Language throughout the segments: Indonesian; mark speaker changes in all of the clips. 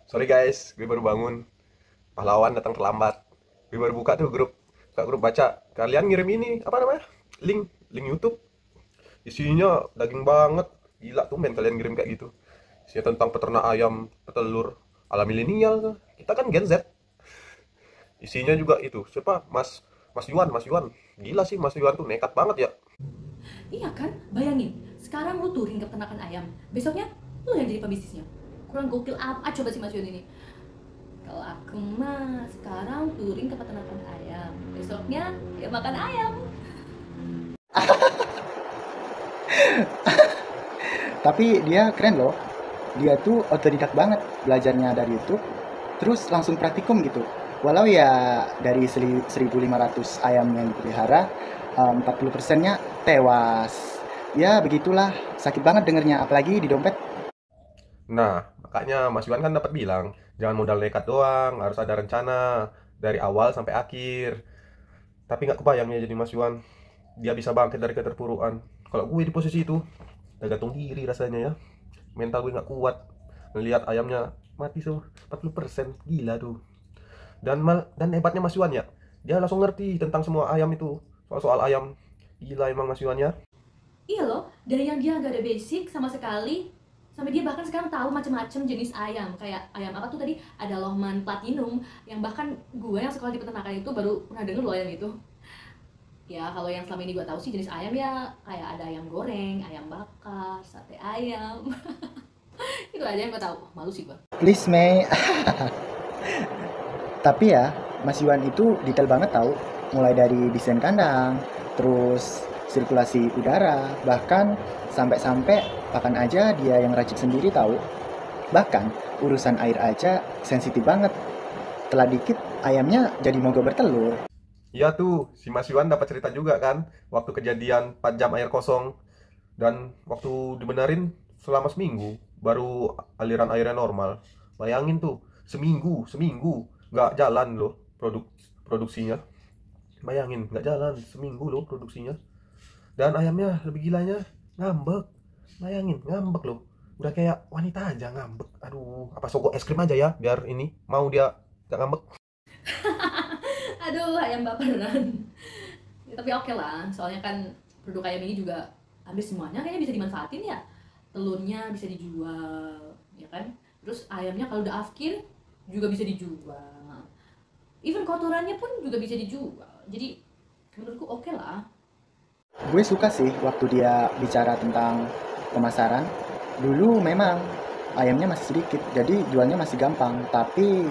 Speaker 1: Sorry guys, gue baru bangun. Pahlawan datang terlambat. Gue baru buka tuh grup baca. Kalian ngirim ini, apa namanya? Link YouTube. Isinya daging banget. Gila tuh men kalian ngirim kayak gitu. Isinya tentang peternak ayam, petelur ala milenial tuh. Kita kan Gen Z. Isinya juga itu. Siapa? Mas Yuan. Gila sih Mas Yuan tuh nekat banget ya.
Speaker 2: Iya kan? Bayangin, sekarang lu touring ke peternakan ayam, besoknya lu yang jadi pembisnisnya. Kurang gokil apa coba si Mas Yun ini? Kalau aku mah sekarang touring ke peternakan ayam, besoknya ya makan ayam.
Speaker 3: Tapi dia keren loh. Dia tuh otodidak banget belajarnya dari YouTube, terus langsung praktikum gitu. Walau ya dari 1.500 ayam yang dipelihara, 40%-nya tewas. Ya begitulah, sakit banget dengernya, apalagi di dompet.
Speaker 1: Nah, makanya Mas Yuan kan dapat bilang, jangan modal nekat doang, harus ada rencana dari awal sampai akhir. Tapi nggak kebayangnya jadi Mas Yuan, dia bisa bangkit dari keterpurukan. Kalau gue di posisi itu, udah gantung diri rasanya ya. Mental gue nggak kuat, melihat ayamnya mati semua, 40%, gila tuh. Dan hebatnya Mas Yuan ya, dia langsung ngerti tentang semua ayam itu, soal ayam. Gila emang Mas Yuan ya.
Speaker 2: Iya loh, dari yang dia nggak ada basic sama sekali, sampai dia bahkan sekarang tahu macam-macam jenis ayam. Kayak ayam apa tuh tadi, ada Lohman Platinum, yang bahkan gue yang sekolah di peternakan itu baru pernah denger loh ayam itu. Ya kalau yang selama ini gue tahu sih jenis ayam ya kayak ada ayam goreng, ayam bakar, sate ayam. Itu aja yang gue tahu. Malu sih gue.
Speaker 3: Please Mei. Tapi ya, Mas Yuan itu detail banget tahu, mulai dari desain kandang, terus sirkulasi udara, bahkan sampai pakan aja dia yang racik sendiri tahu. Bahkan urusan air aja sensitif banget. Telah dikit ayamnya jadi mogok bertelur.
Speaker 1: Iya tuh, si Mas Yuan dapat cerita juga kan, waktu kejadian 4 jam air kosong. Dan waktu dibenerin selama seminggu, baru aliran airnya normal. Bayangin tuh, seminggu, nggak jalan loh produksinya. Bayangin, nggak jalan, seminggu loh produksinya. Dan ayamnya lebih gilanya, ngambek. Bayangin, ngambek loh. Udah kayak wanita aja ngambek. Aduh, apa sogok es krim aja ya, biar ini, mau dia gak ngambek.
Speaker 2: Aduh, ayam baperan. Ya, tapi oke lah, soalnya kan produk ayam ini juga hampir semuanya kayaknya bisa dimanfaatin ya. Telurnya bisa dijual, ya kan? Terus ayamnya kalau udah afkir juga bisa dijual. Even kotorannya pun juga bisa dijual. Jadi menurutku oke lah.
Speaker 3: Gue suka sih waktu dia bicara tentang pemasaran. Dulu memang ayamnya masih sedikit, jadi jualnya masih gampang. Tapi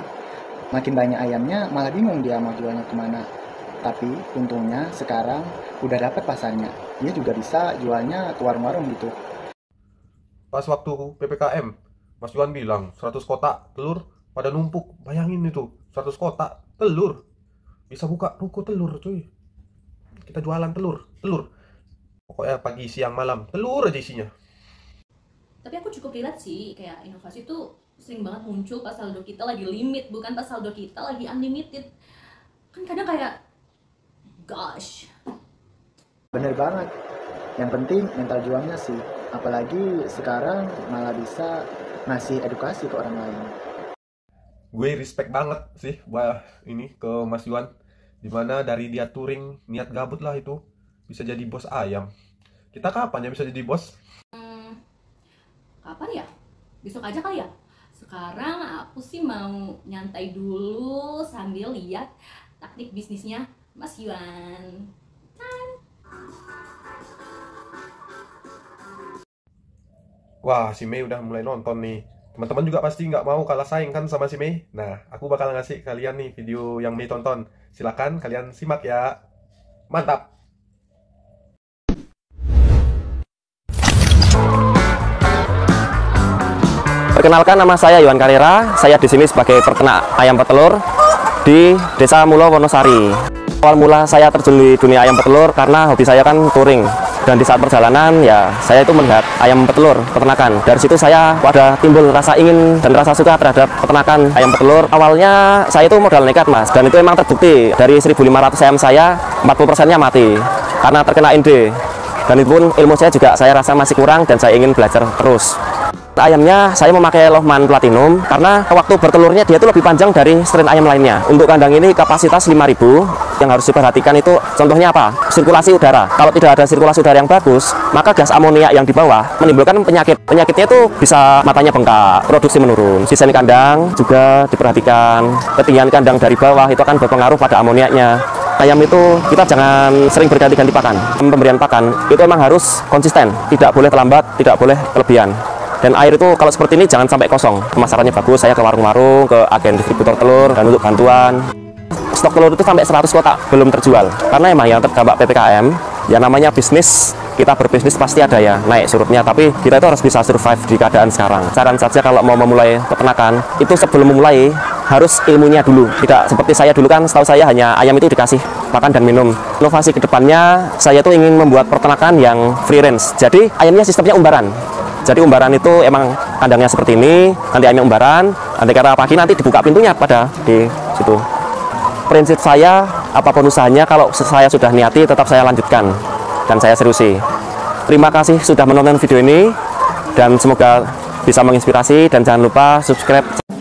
Speaker 3: makin banyak ayamnya malah bingung dia mau jualnya kemana. Tapi untungnya sekarang udah dapat pasarnya. Dia juga bisa jualnya ke warung-warung gitu.
Speaker 1: Pas waktu PPKM, Mas Yuan bilang 100 kotak telur pada numpuk. Bayangin itu, 100 kotak telur. Bisa buka ruko telur cuy. Kita jualan telur. Pokoknya pagi, siang, malam, telur aja isinya.
Speaker 2: Tapi aku cukup relate sih, kayak inovasi tuh sering banget muncul pas saldo kita lagi limit, bukan pas saldo kita lagi unlimited. Kan kadang kayak, gosh.
Speaker 3: Bener banget. Yang penting mental juangnya sih. Apalagi sekarang malah bisa ngasih edukasi ke orang lain.
Speaker 1: Gue respect banget sih ini ke Mas Yuan. Dimana dari dia touring, niat gabut lah itu, bisa jadi bos ayam. Kita kapan ya bisa jadi bos?
Speaker 2: Kapan ya? Besok aja kali ya? Sekarang aku sih mau nyantai dulu sambil lihat taktik bisnisnya Mas Yuan.
Speaker 1: Wah, si Mei udah mulai nonton nih. Teman-teman juga pasti nggak mau kalah saing kan sama si Mei. Nah, aku bakal ngasih kalian nih video yang Mei tonton. Silakan kalian simak ya. Mantap!
Speaker 4: Perkenalkan, nama saya Yohan Karera. Saya di sini sebagai peternak ayam petelur di Desa Mulo, Wonosari. Awal mula saya terjun di dunia ayam petelur karena hobi saya kan touring. Dan di saat perjalanan ya saya itu melihat ayam petelur peternakan. Dari situ saya ada timbul rasa ingin dan rasa suka terhadap peternakan ayam petelur. Awalnya saya itu modal nekat mas, dan itu memang terbukti. Dari 1.500 ayam saya 40%-nya mati karena terkena IND. Dan itu pun ilmu saya juga saya rasa masih kurang dan saya ingin belajar terus. Ayamnya saya memakai Lohman Platinum karena waktu bertelurnya dia itu lebih panjang dari strain ayam lainnya. Untuk kandang ini kapasitas 5.000. Yang harus diperhatikan itu contohnya apa? Sirkulasi udara. Kalau tidak ada sirkulasi udara yang bagus, maka gas amoniak yang di bawah menimbulkan penyakit. Penyakitnya itu bisa matanya bengkak, produksi menurun. Desain kandang juga diperhatikan. Ketinggian kandang dari bawah itu akan berpengaruh pada amoniaknya. Ayam itu kita jangan sering berganti-ganti pakan. Pemberian pakan itu memang harus konsisten, tidak boleh terlambat, tidak boleh kelebihan. Dan air itu kalau seperti ini jangan sampai kosong. Pemasarannya bagus, saya ke warung-warung, ke agen distributor telur, dan untuk bantuan. Stok telur itu sampai 100 kotak belum terjual. Karena emang yang terdampak PPKM, yang namanya bisnis, kita berbisnis pasti ada ya naik surutnya. Tapi kita itu harus bisa survive di keadaan sekarang. Saran saja kalau mau memulai peternakan, itu sebelum memulai harus ilmunya dulu. Tidak seperti saya dulu kan, setahu saya hanya ayam itu dikasih pakan dan minum. Inovasi kedepannya, saya tuh ingin membuat peternakan yang free range. Jadi ayamnya sistemnya umbaran. Jadi umbaran itu emang kandangnya seperti ini, nanti ayamnya umbaran, nanti kata pagi nanti dibuka pintunya pada di situ. Prinsip saya, apapun usahanya, kalau saya sudah niati, tetap saya lanjutkan dan saya seriusi. Terima kasih sudah menonton video ini dan semoga bisa menginspirasi dan jangan lupa subscribe.